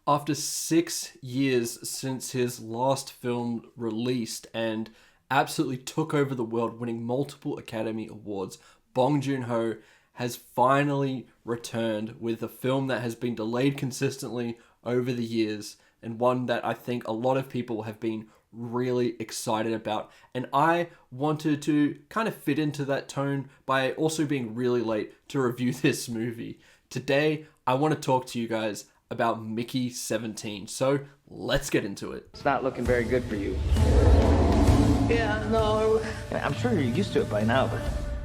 After 6 years since his last film released and absolutely took over the world, winning multiple Academy Awards, Bong Joon-Ho has finally returned with a film that has been delayed consistently over the years, and one that I think a lot of people have been really excited about. And I wanted to kind of fit into that tone by also being really late to review this movie. Today, I want to talk to you guys about Mickey 17. So let's get into it. It's not looking very good for you. Yeah, no. I'm sure you're used to it by now, but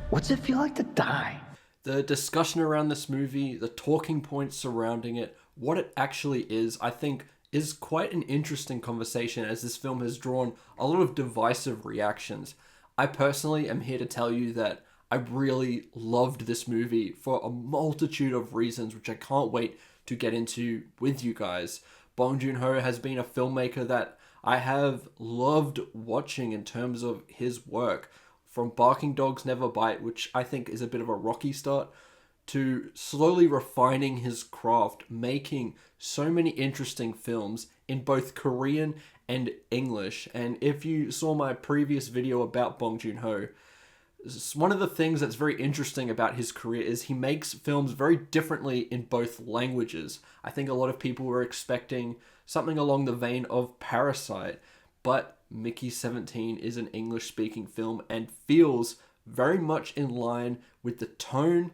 what's it feel like to die? The discussion around this movie, the talking points surrounding it, what it actually is, I think is quite an interesting conversation, as this film has drawn a lot of divisive reactions. I personally am here to tell you that I really loved this movie for a multitude of reasons, which I can't wait to get into with you guys. Bong Joon-Ho has been a filmmaker that I have loved watching in terms of his work. From Barking Dogs Never Bite, which I think is a bit of a rocky start, to slowly refining his craft, making so many interesting films in both Korean and English. And if you saw my previous video about Bong Joon-Ho, one of the things that's very interesting about his career is he makes films very differently in both languages. I think a lot of people were expecting something along the vein of Parasite, but Mickey 17 is an English-speaking film and feels very much in line with the tone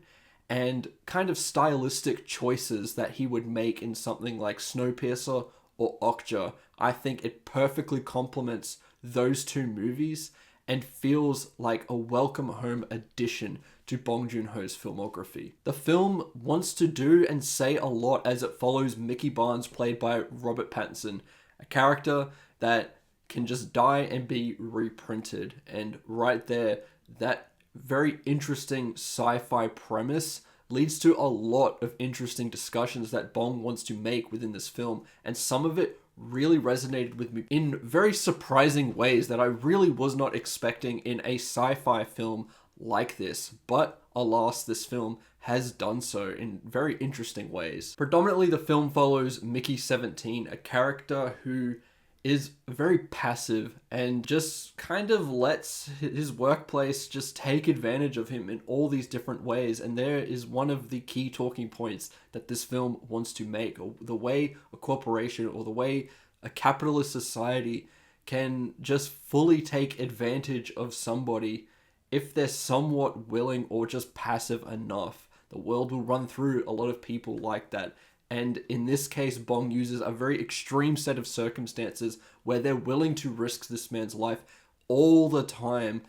and kind of stylistic choices that he would make in something like Snowpiercer or Okja. I think it perfectly complements those two movies and feels like a welcome home addition to Bong Joon-Ho's filmography. The film wants to do and say a lot as it follows Mickey Barnes, played by Robert Pattinson, a character that can just die and be reprinted. And right there, that very interesting sci-fi premise leads to a lot of interesting discussions that Bong wants to make within this film, and some of it really resonated with me in very surprising ways that I really was not expecting in a sci-fi film like this. But alas, this film has done so in very interesting ways. Predominantly, the film follows Mickey 17, a character who is very passive and just kind of lets his workplace just take advantage of him in all these different ways. And there is one of the key talking points that this film wants to make, or the way a corporation or the way a capitalist society can just fully take advantage of somebody if they're somewhat willing or just passive enough. The world will run through a lot of people like that. And in this case, Bong uses a very extreme set of circumstances where they're willing to risk this man's life all the time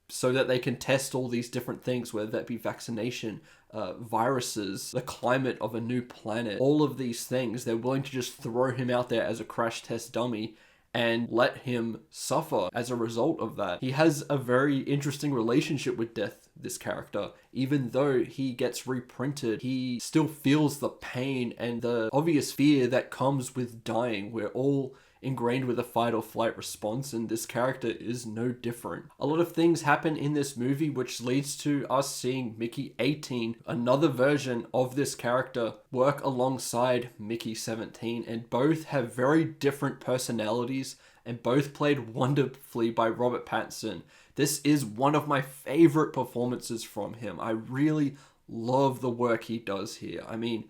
so that they can test all these different things, whether that be vaccination, viruses, the climate of a new planet, all of these things. They're willing to just throw him out there as a crash test dummy and let him suffer as a result of that. He has a very interesting relationship with death, this character. Even though he gets reprinted, he still feels the pain and the obvious fear that comes with dying. We're all ingrained with a fight or flight response, and this character is no different. A lot of things happen in this movie which leads to us seeing Mickey 18, another version of this character, work alongside Mickey 17, and both have very different personalities and both played wonderfully by Robert Pattinson. This is one of my favorite performances from him. I really love the work he does here. I mean,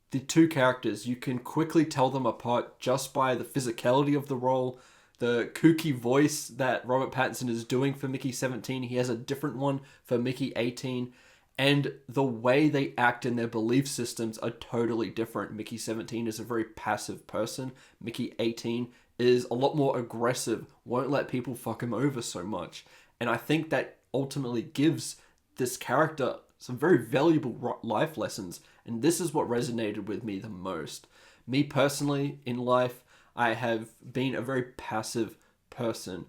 the two characters, you can quickly tell them apart just by the physicality of the role, the kooky voice that Robert Pattinson is doing for Mickey 17. He has a different one for Mickey 18. And the way they act and their belief systems are totally different. Mickey 17 is a very passive person. Mickey 18 is a lot more aggressive, won't let people fuck him over so much. And I think that ultimately gives this character some very valuable life lessons. And this is what resonated with me the most. Me personally, in life, I have been a very passive person.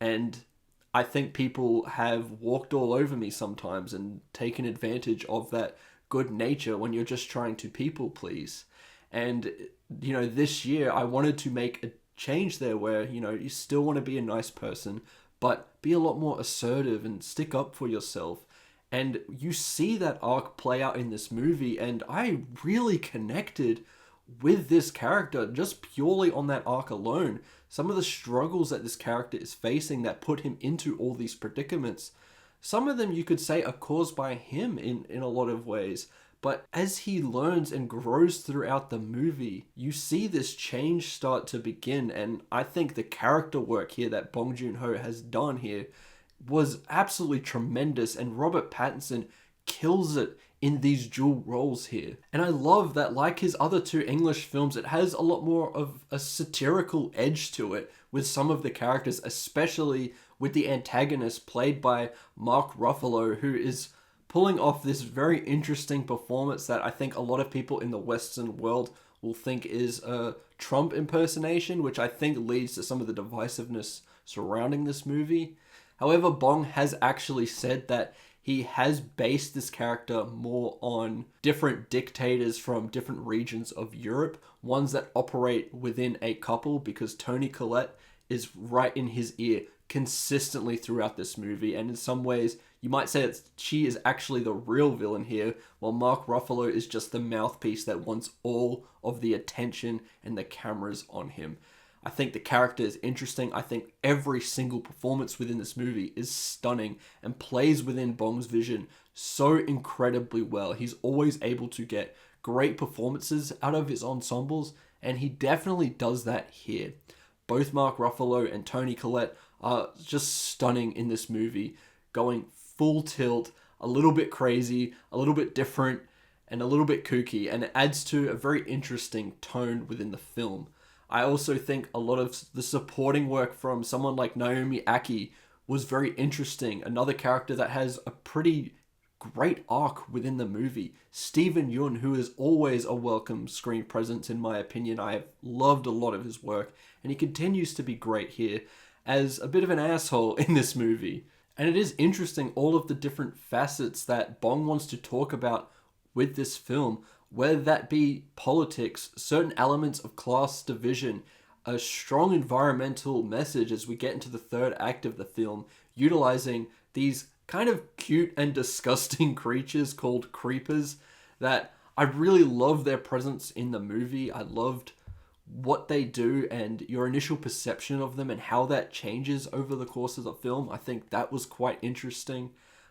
And I think people have walked all over me sometimes and taken advantage of that good nature when you're just trying to people please. And, you know, this year I wanted to make a change there where, you know, you still want to be a nice person, but be a lot more assertive and stick up for yourself. And you see that arc play out in this movie, and I really connected with this character just purely on that arc alone. Some of the struggles that this character is facing that put him into all these predicaments, some of them you could say are caused by him in a lot of ways. But as he learns and grows throughout the movie, you see this change start to begin. And I think the character work here that Bong Joon-Ho has done here was absolutely tremendous. And Robert Pattinson kills it in these dual roles here. And I love that, like his other two English films, it has a lot more of a satirical edge to it with some of the characters, especially with the antagonist played by Mark Ruffalo, who is pulling off this very interesting performance that I think a lot of people in the Western world will think is a Trump impersonation, which I think leads to some of the divisiveness surrounding this movie. However, Bong has actually said that he has based this character more on different dictators from different regions of Europe, ones that operate within a couple, because Toni Collette is right in his ear consistently throughout this movie. And in some ways, you might say that she is actually the real villain here, while Mark Ruffalo is just the mouthpiece that wants all of the attention and the cameras on him. I think the character is interesting. I think every single performance within this movie is stunning and plays within Bong's vision so incredibly well. He's always able to get great performances out of his ensembles, and he definitely does that here. Both Mark Ruffalo and Toni Collette are just stunning in this movie, going full tilt, a little bit crazy, a little bit different, and a little bit kooky, and it adds to a very interesting tone within the film. I also think a lot of the supporting work from someone like Naomi Aki was very interesting. Another character that has a pretty great arc within the movie. Steven Yeun, who is always a welcome screen presence in my opinion. I have loved a lot of his work, and he continues to be great here as a bit of an asshole in this movie. And it is interesting all of the different facets that Bong wants to talk about with this film, whether that be politics, certain elements of class division, a strong environmental message as we get into the third act of the film, utilizing these kind of cute and disgusting creatures called creepers that I really love their presence in the movie. I loved what they do and your initial perception of them and how that changes over the course of the film. I think that was quite interesting.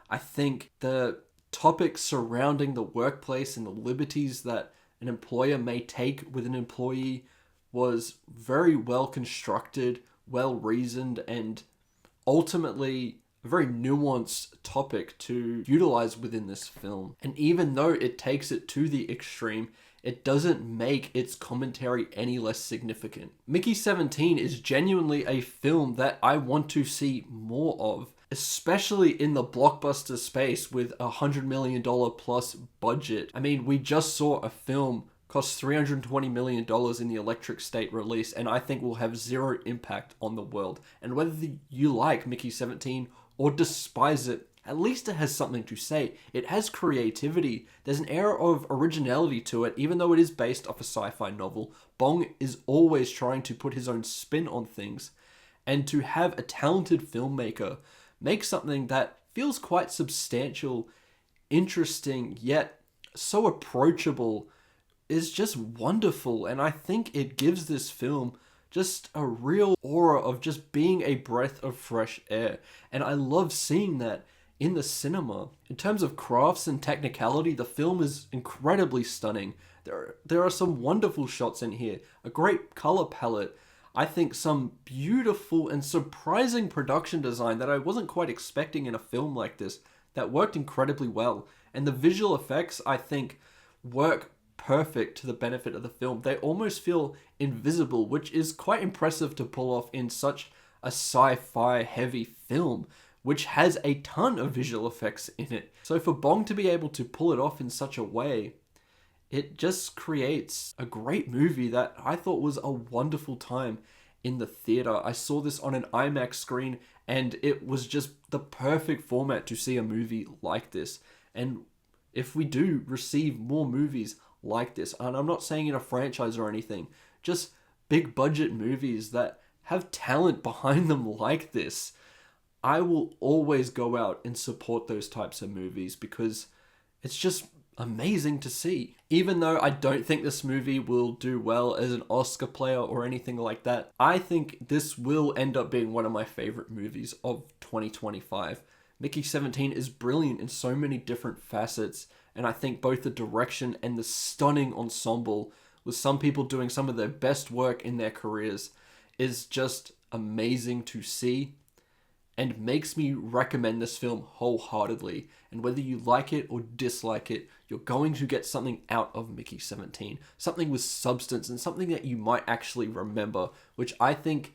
I think the topics surrounding the workplace and the liberties that an employer may take with an employee was very well constructed, well reasoned, and ultimately a very nuanced topic to utilize within this film. And even though it takes it to the extreme, it doesn't make its commentary any less significant. Mickey 17 is genuinely a film that I want to see more of, especially in the blockbuster space with $100 million plus budget. I mean, we just saw a film cost $320 million in the Electric State release, and I think will have zero impact on the world. And whether you like Mickey 17 or despise it, at least it has something to say. It has creativity. There's an air of originality to it, even though it is based off a sci-fi novel. Bong is always trying to put his own spin on things. And to have a talented filmmaker make something that feels quite substantial, interesting, yet so approachable is just wonderful. And I think it gives this film just a real aura of just being a breath of fresh air. And I love seeing that in the cinema. In terms of crafts and technicality, the film is incredibly stunning. There are some wonderful shots in here, a great color palette, I think some beautiful and surprising production design that I wasn't quite expecting in a film like this that worked incredibly well. And the visual effects, I think, work perfect to the benefit of the film. They almost feel invisible, which is quite impressive to pull off in such a sci-fi heavy film, which has a ton of visual effects in it. So for Bong to be able to pull it off in such a way, it just creates a great movie that I thought was a wonderful time in the theater. I saw this on an IMAX screen, and it was just the perfect format to see a movie like this. And if we do receive more movies like this, and I'm not saying in a franchise or anything, just big budget movies that have talent behind them like this, I will always go out and support those types of movies because it's just amazing to see. Even though I don't think this movie will do well as an Oscar player or anything like that, I think this will end up being one of my favorite movies of 2025. Mickey 17 is brilliant in so many different facets, and I think both the direction and the stunning ensemble, with some people doing some of their best work in their careers, is just amazing to see and makes me recommend this film wholeheartedly. And whether you like it or dislike it, you're going to get something out of Mickey 17. Something with substance and something that you might actually remember, which I think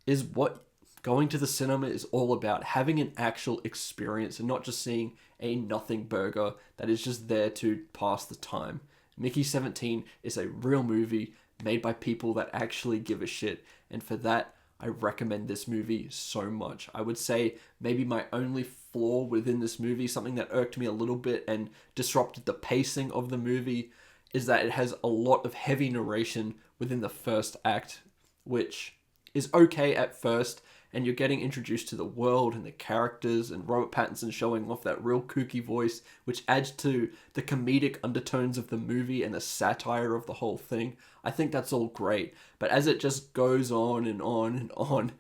is what going to the cinema is all about. Having an actual experience and not just seeing a nothing burger that is just there to pass the time. Mickey 17 is a real movie made by people that actually give a shit. And for that, I recommend this movie so much. I would say maybe my only flaw within this movie, something that irked me a little bit and disrupted the pacing of the movie, is that it has a lot of heavy narration within the first act, which is okay at first, and you're getting introduced to the world and the characters and Robert Pattinson showing off that real kooky voice, which adds to the comedic undertones of the movie and the satire of the whole thing. I think that's all great. But as it just goes on and on and on,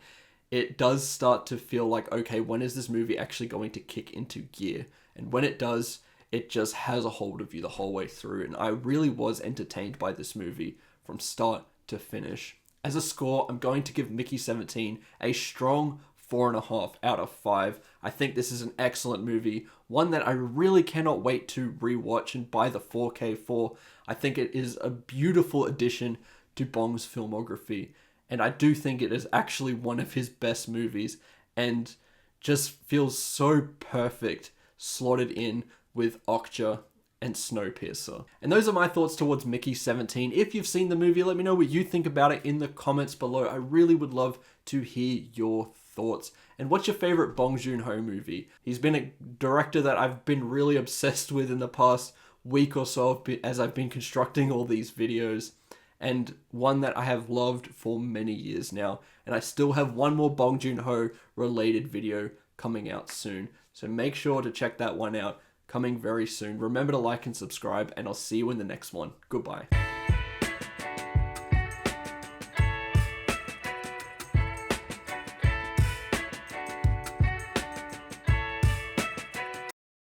it does start to feel like, okay, when is this movie actually going to kick into gear? And when it does, it just has a hold of you the whole way through. And I really was entertained by this movie from start to finish. As a score, I'm going to give Mickey 17 a strong 4.5 out of 5. I think this is an excellent movie, one that I really cannot wait to rewatch and buy the 4K for. I think it is a beautiful addition to Bong's filmography, and I do think it is actually one of his best movies and just feels so perfect slotted in with Okja and Snowpiercer. And those are my thoughts towards Mickey 17. If you've seen the movie, let me know what you think about it in the comments below. I really would love to hear your thoughts. And what's your favorite Bong Joon-Ho movie? He's been a director that I've been really obsessed with in the past week or so as I've been constructing all these videos, and one that I have loved for many years now. And I still have one more Bong Joon-Ho related video coming out soon, so make sure to check that one out. Coming very soon. Remember to like and subscribe, and I'll see you in the next one. Goodbye.